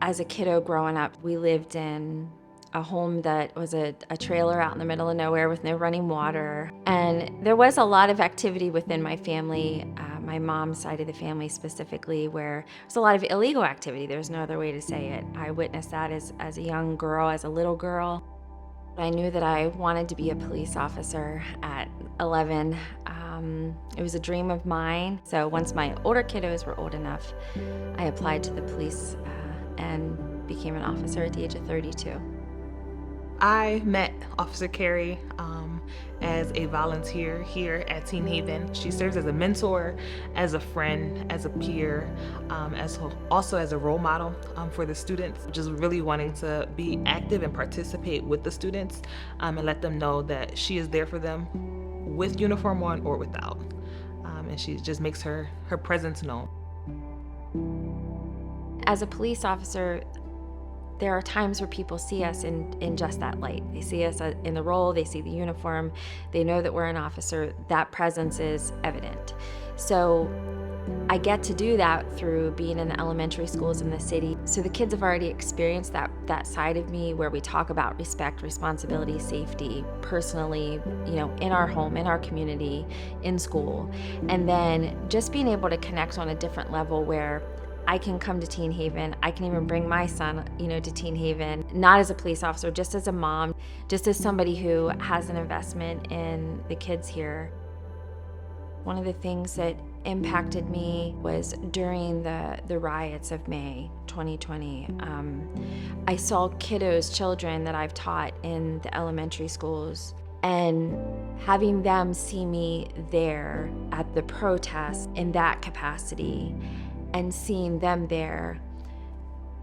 As a kiddo growing up, we lived in a home that was a trailer out in the middle of nowhere with no running water. And there was a lot of activity within my family, my mom's side of the family specifically, where there's a lot of illegal activity. There's no other way to say it. I witnessed that as a young girl, as a little girl. I knew that I wanted to be a police officer at 11. It was a dream of mine. So once my older kiddos were old enough, I applied to the police and became an officer at the age of 32. I met Officer Carrie as a volunteer here at Teen Haven. She serves as a mentor, as a friend, as a peer, also as a role model for the students, just really wanting to be active and participate with the students and let them know that she is there for them with uniform on or without. And she just makes her presence known. As a police officer, there are times where people see us in just that light. They see us in the role, they see the uniform, they know that we're an officer. That presence is evident. So I get to do that through being in the elementary schools in the city. So the kids have already experienced that side of me where we talk about respect, responsibility, safety, personally, in our home, in our community, in school. And then just being able to connect on a different level where I can come to Teen Haven. I can even bring my son, to Teen Haven, not as a police officer, just as a mom, just as somebody who has an investment in the kids here. One of the things that impacted me was during the riots of May 2020. I saw children that I've taught in the elementary schools, and having them see me there at the protest in that capacity, and seeing them there,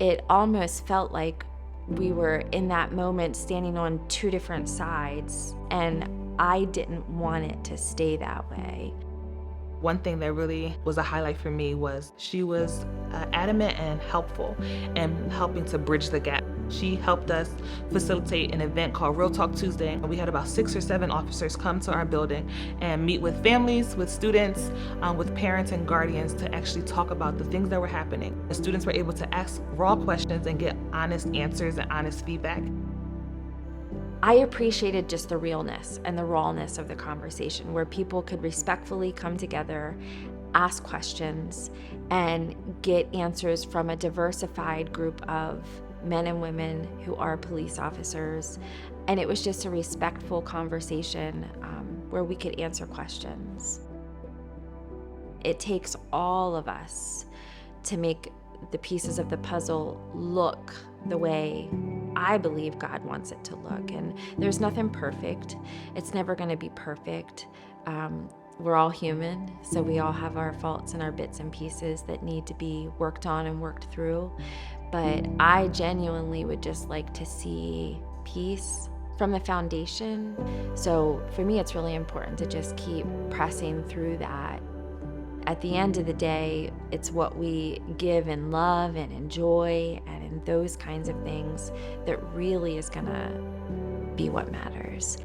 it almost felt like we were in that moment standing on two different sides, and I didn't want it to stay that way. One thing that really was a highlight for me was she was adamant and helpful in helping to bridge the gap. She helped us facilitate an event called Real Talk Tuesday. We had about 6 or 7 officers come to our building and meet with families, with students, with parents and guardians to actually talk about the things that were happening. The students were able to ask raw questions and get honest answers and honest feedback. I appreciated just the realness and the rawness of the conversation where people could respectfully come together, ask questions, and get answers from a diversified group of men and women who are police officers. And it was just a respectful conversation where we could answer questions. It takes all of us to make the pieces of the puzzle look the way I believe God wants it to look. And there's nothing perfect. It's never going to be perfect. We're all human, so we all have our faults and our bits and pieces that need to be worked on and worked through. But I genuinely would just like to see peace from the foundation. So for me, it's really important to just keep pressing through that. At the end of the day, it's what we give in love and in joy and in those kinds of things that really is gonna be what matters.